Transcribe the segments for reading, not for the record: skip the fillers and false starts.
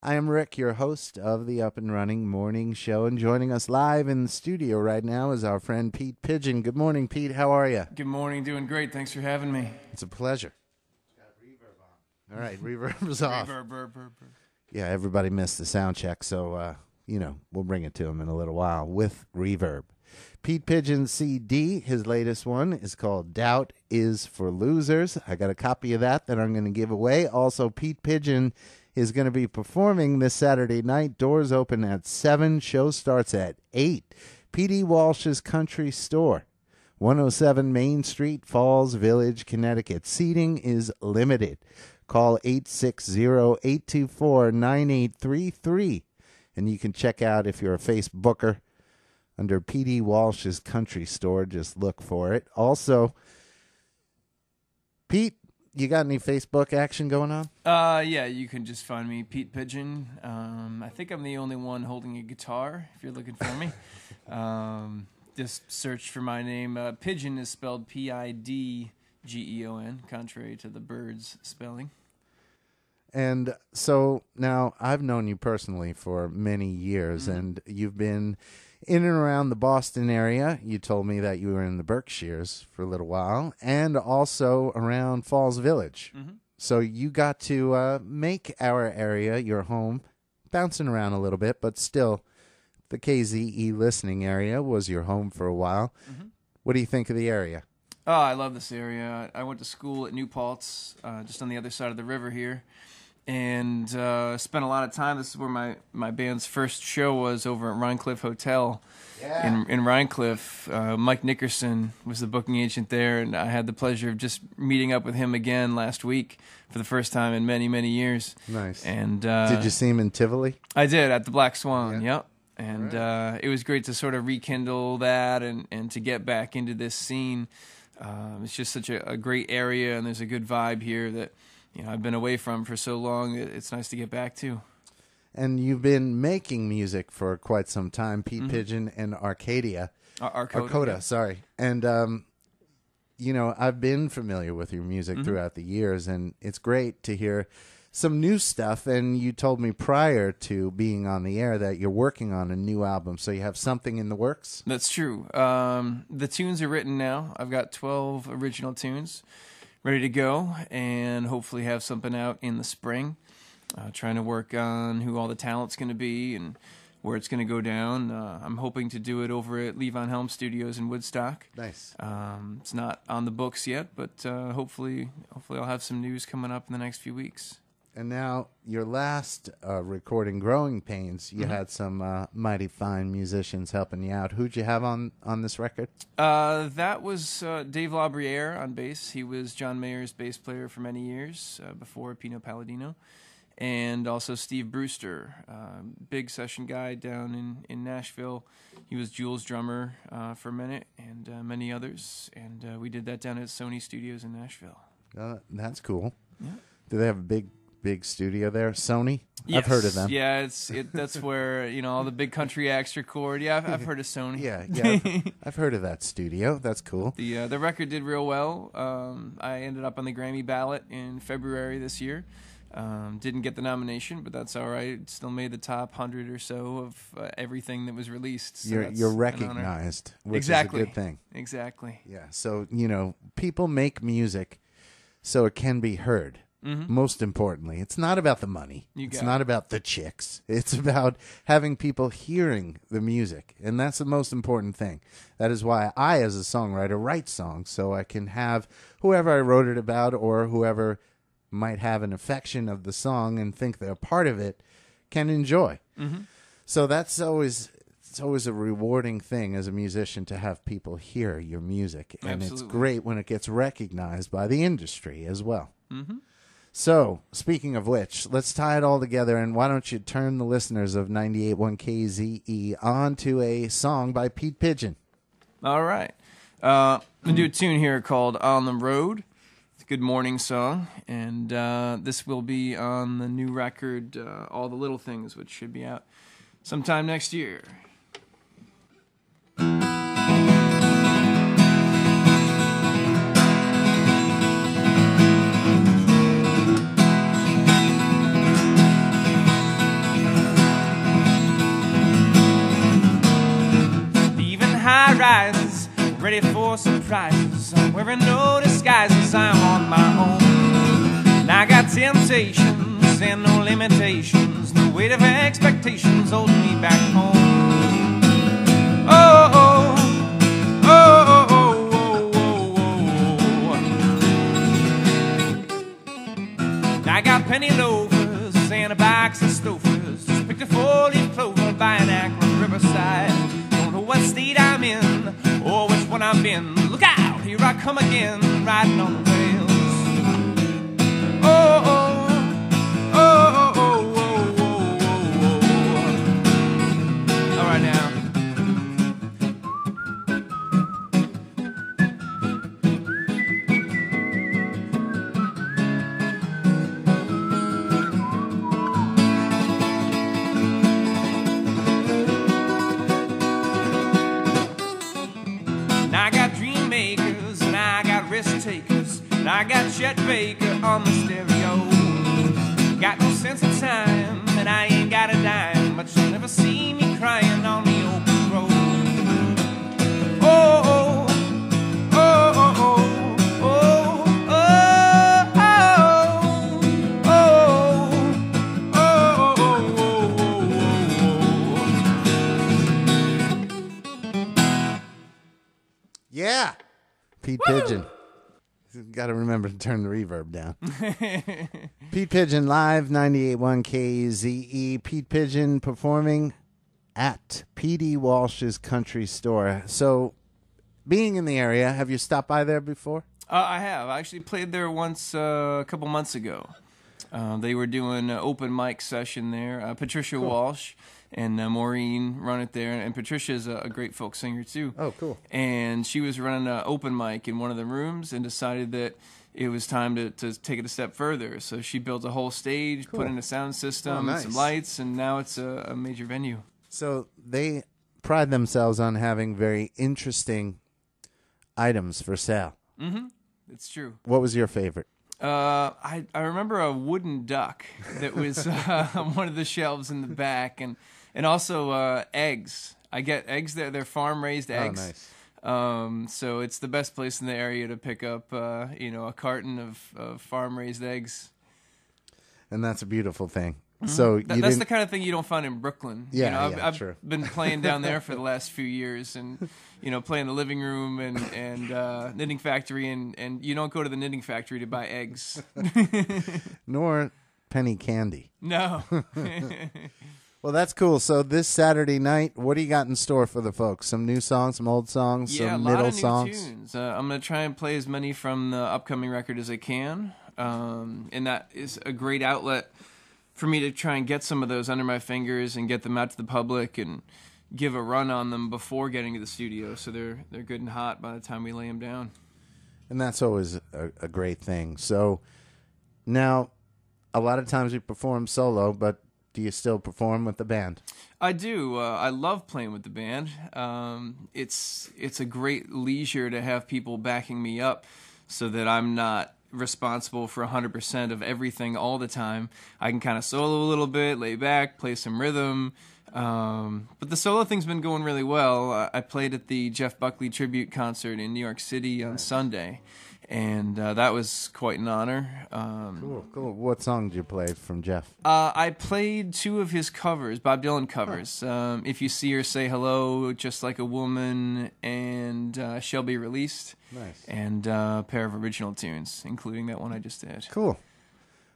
I am Rick, your host of the Up and Running Morning Show, and joining us live in the studio right now is our friend Pete Pidgeon. Good morning, Pete. How are you? Good morning. Doing great. Thanks for having me. It's a pleasure. It's got reverb on. All right, reverb is off. Reverb. Yeah, everybody missed the sound check, so, we'll bring it to him in a little while with reverb. Pete Pidgeon's CD, his latest one, is called Doubt is for Losers. I got a copy of that I'm going to give away. Also, Pete Pidgeon is going to be performing this Saturday night. Doors open at 7. Show starts at 8. P.D. Walsh's Country Store, 107 Main Street, Falls Village, Connecticut. Seating is limited. Call 860-824-9833. And you can check out, if you're a Facebooker, under P.D. Walsh's Country Store. Just look for it. Also, Pete, you got any Facebook action going on? Yeah, you can just find me, Pete Pidgeon. I think I'm the only one holding a guitar, if you're looking for me. Just search for my name. Pidgeon is spelled P-I-D-G-E-O-N, contrary to the bird's spelling. And so now I've known you personally for many years, and you've been in and around the Boston area. You told me that you were in the Berkshires for a little while, and also around Falls Village. So you got to make our area your home, bouncing around a little bit, but still the KZE listening area was your home for a while. What do you think of the area? Oh, I love this area. I went to school at New Paltz, just on the other side of the river here, and spent a lot of time. This is where my band's first show was, over at Rhinecliff Hotel in Rhinecliff. Mike Nickerson was the booking agent there, and I had the pleasure of just meeting up with him again last week for the first time in many, many years. Nice. And did you see him in Tivoli? I did, at the Black Swan, yep. And Right. It was great to sort of rekindle that and to get back into this scene. It's just such a great area, and there's a good vibe here that I've been away from for so long. It's nice to get back to. And you've been making music for quite some time, Pete Pidgeon and Arcadia. Arcoda, sorry. And, I've been familiar with your music throughout the years, and it's great to hear some new stuff. And you told me prior to being on the air that you're working on a new album, so you have something in the works? That's true. The tunes are written now. I've got 12 original tunes ready to go, and hopefully have something out in the spring. Trying to work on who all the talent's going to be and where it's going to go down. I'm hoping to do it over at Lee Von Helm Studios in Woodstock. Nice. It's not on the books yet, but hopefully I'll have some news coming up in the next few weeks. And now, your last recording, Growing Pains, you had some mighty fine musicians helping you out. Who'd you have on this record? That was Dave LaBriere on bass. He was John Mayer's bass player for many years, before Pino Palladino. And also Steve Brewster, big session guy down in Nashville. He was Jules' drummer for a minute, and many others. And we did that down at Sony Studios in Nashville. That's cool. Yeah. Do they have a big studio there? Sony? Yes. I've heard of them. Yeah, that's where all the big country acts record. Yeah, I've heard of Sony. Yeah, I've heard of that studio. That's cool. The record did real well. I ended up on the Grammy ballot in February this year. Didn't get the nomination, but that's all right. Still made the top 100 or so of everything that was released. So you're recognized, which exactly. is a good thing. Exactly. Yeah. So people make music so it can be heard. Most importantly, it's not about the money. It's not about the chicks. It's about having people hearing the music, and that's the most important thing. That is why I, as a songwriter, write songs, so I can have whoever I wrote it about or whoever might have an affection of the song and think they're part of it can enjoy. So it's always a rewarding thing as a musician to have people hear your music, and Absolutely. It's great when it gets recognized by the industry as well. So, speaking of which, let's tie it all together, and why don't you turn the listeners of 98.1 KZE on to a song by Pete Pidgeon. All right. I'm going to do a tune here called On the Road. It's a good morning song, and this will be on the new record, All the Little Things, which should be out sometime next year. ready for surprises. I'm wearing no disguises, I'm on my own. And I got temptations and no limitations. The weight of expectations holding me back home. Oh, oh, oh, oh, oh, oh, oh. I got penny loafers and a box of stofers. Just picked a 4-leaf clover by an Akron riverside. Don't know what state I'm in or which one I've been. Look out, here I come again, riding on the rails. Oh, oh, oh, oh, oh, oh, oh, oh. All right now. I got dream makers and I got risk takers and I got Chet Baker on the stereo. Got no sense of time and I ain't got a dime, but you'll never see me crying on the open road. Oh, oh, oh, oh, oh, oh, oh, oh, oh. Yeah. Pete Pidgeon. Got to remember to turn the reverb down. Pete Pidgeon live, 98.1 KZE. Pete Pidgeon performing at P.D. Walsh's Country Store. So, being in the area, have you stopped by there before? I have. I actually played there once a couple months ago. They were doing an open mic session there. Patricia Walsh and Maureen run it there. And Patricia is a great folk singer, too. Oh, cool. And she was running an open mic in one of the rooms and decided that it was time to take it a step further. So she built a whole stage, put in a sound system, nice. some lights, and now it's a major venue. So they pride themselves on having very interesting items for sale. Mm-hmm. It's true. What was your favorite? I remember a wooden duck that was on one of the shelves in the back, and also eggs. I get eggs there. They're farm-raised eggs. Oh, nice. So it's the best place in the area to pick up, a carton of farm-raised eggs. And that's a beautiful thing. Mm-hmm. So that's the kind of thing you don't find in Brooklyn. Yeah, I've true. been playing down there for the last few years, and playing the living room and knitting factory, and you don't go to the knitting factory to buy eggs, nor penny candy. No. Well, that's cool. So this Saturday night, what do you got in store for the folks? Some new songs, some old songs, some middle songs? Yeah, a lot of new tunes. I'm going to try and play as many from the upcoming record as I can, and that is a great outlet for me to try and get some of those under my fingers and get them out to the public and give a run on them before getting to the studio, so they're good and hot by the time we lay them down. And that's always a great thing. So now, a lot of times we perform solo, but do you still perform with the band? I do. I love playing with the band. It's a great leisure to have people backing me up so that I'm not responsible for 100% of everything all the time. I can kind of solo a little bit, lay back, play some rhythm. But the solo thing's been going really well. I played at the Jeff Buckley tribute concert in New York City on Sunday, and that was quite an honor. Cool. What song did you play from Jeff? I played two of his covers, Bob Dylan covers. If You See Her, Say Hello, Just Like a Woman, and Shall Be Released. Nice. And a pair of original tunes, including that one I just did. Cool.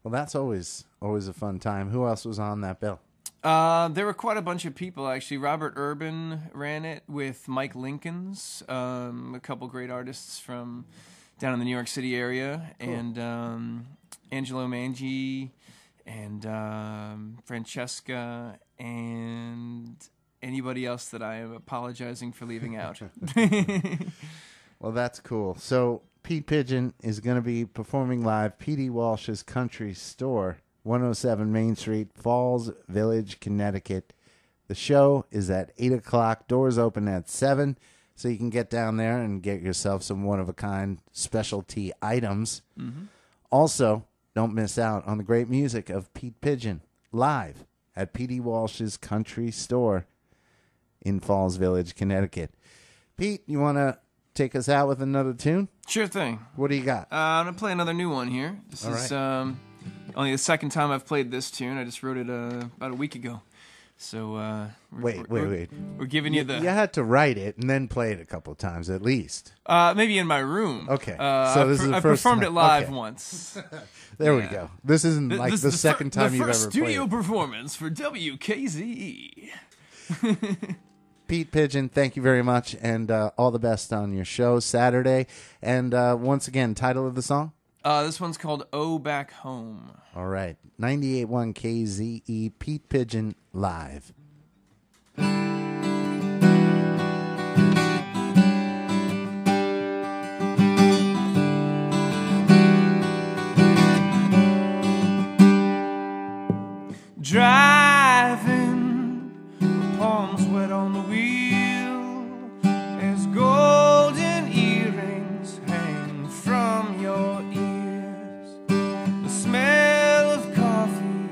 Well, that's always a fun time. Who else was on that bill? There were quite a bunch of people, actually. Robert Urban ran it with Mike Lincolns, a couple great artists from down in the New York City area, cool. And Angelo Mangi, and Francesca, and anybody else that I am apologizing for leaving out. Well, that's cool. So Pete Pidgeon is going to be performing live P.D. Walsh's Country Store, 107 Main Street, Falls Village, Connecticut. The show is at 8 o'clock. Doors open at 7, so you can get down there and get yourself some one-of-a-kind specialty items. Mm-hmm. Also, don't miss out on the great music of Pete Pidgeon live at P.D. Walsh's Country Store in Falls Village, Connecticut. Pete, you want to take us out with another tune? Sure thing. What do you got? I'm going to play another new one here. This is only the second time I've played this tune. I just wrote it about a week ago. So wait. We're giving you the... You had to write it and then play it a couple of times at least. Maybe in my room. Okay. So this is the I first performed time. it live Okay. once. There we go. This isn't like the second time you've ever played. The first studio performance for WKZE. Pete Pidgeon, thank you very much, and all the best on your show Saturday. And once again, title of the song? This one's called "Oh Back Home." All right. 98.1 KZE, Pete Pidgeon, live. Driving, palms wet on the wheel, as golden earrings hang from your ears. The smell of coffee,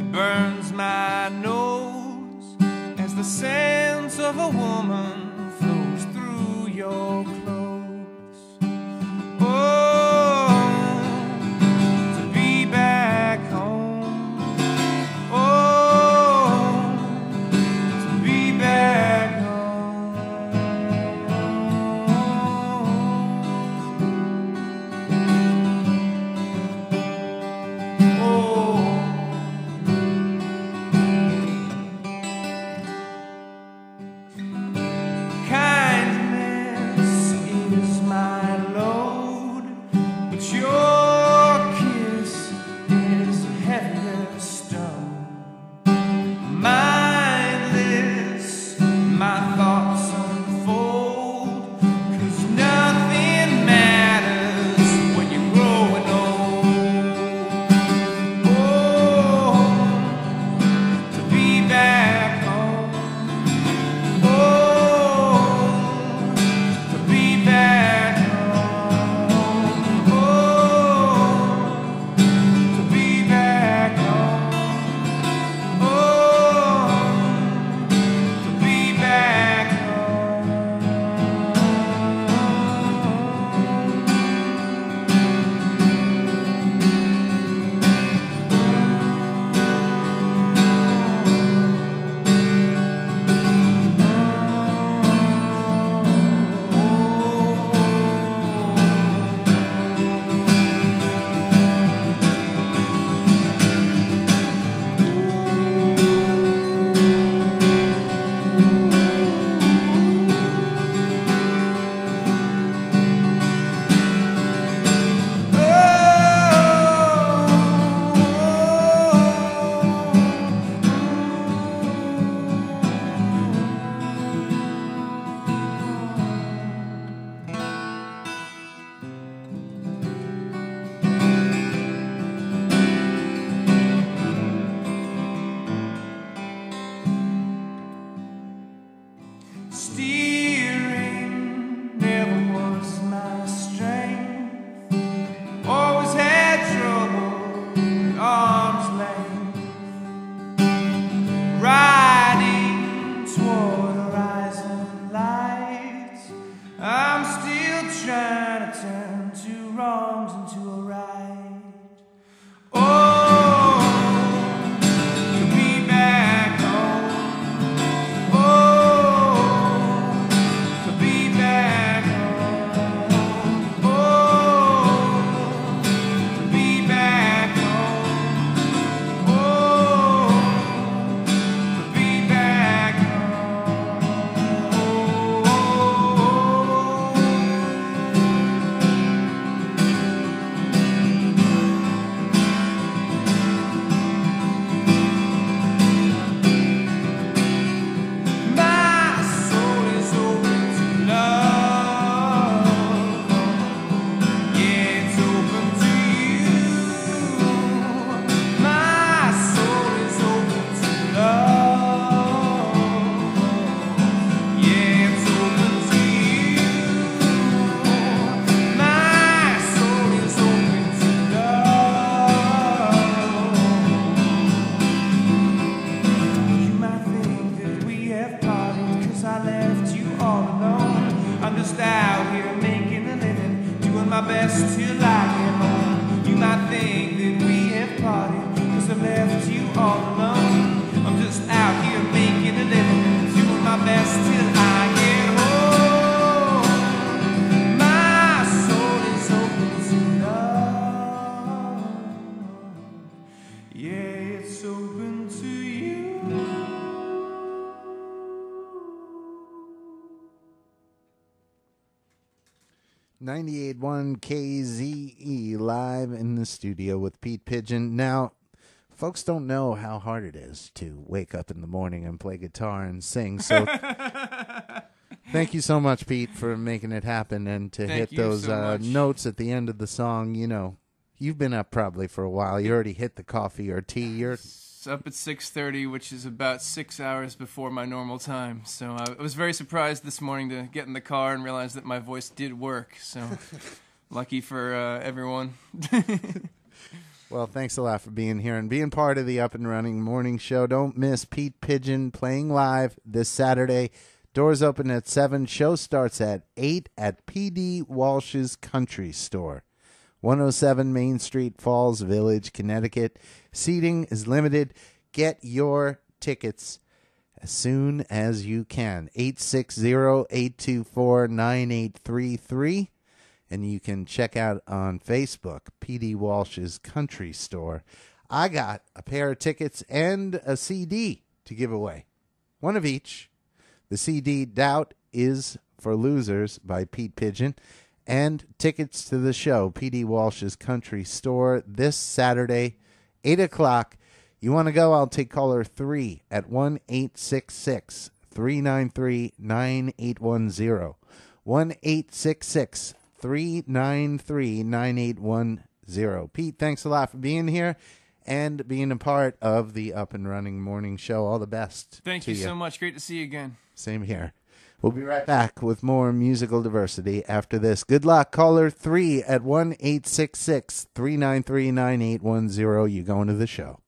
it burns my nose, as the scent of a woman flows through your clothes. Oh, to be back home. 98.1 KZE live in the studio with Pete Pidgeon. Now, folks don't know how hard it is to wake up in the morning and play guitar and sing. So thank you so much, Pete, for making it happen and to hit those notes at the end of the song. You know, you've been up probably for a while. You already hit the coffee or tea. You're up at 6:30, which is about 6 hours before my normal time. So I was very surprised this morning to get in the car and realize that my voice did work. So lucky for everyone. Well, thanks a lot for being here and being part of the Up and Running Morning Show. Don't miss Pete Pidgeon playing live this Saturday. Doors open at 7. Show starts at 8 at P.D. Walsh's Country Store. 107 Main Street, Falls Village, Connecticut. Seating is limited. Get your tickets as soon as you can. 860-824-9833. And you can check out on Facebook, P.D. Walsh's Country Store. I got a pair of tickets and a CD to give away. One of each. The CD, Doubt is for Losers by Pete Pidgeon. And tickets to the show, P.D. Walsh's Country Store, this Saturday, 8 o'clock. You want to go? I'll take caller 3 at 1-866-393-9810. 1-866-393-9810. Pete, thanks a lot for being here and being a part of the Up and Running Morning Show. All the best. Thank you so much. Great to see you again. Same here. We'll be right back with more musical diversity after this. Good luck. Caller 3 at 1-866-393-9810. You going to the show.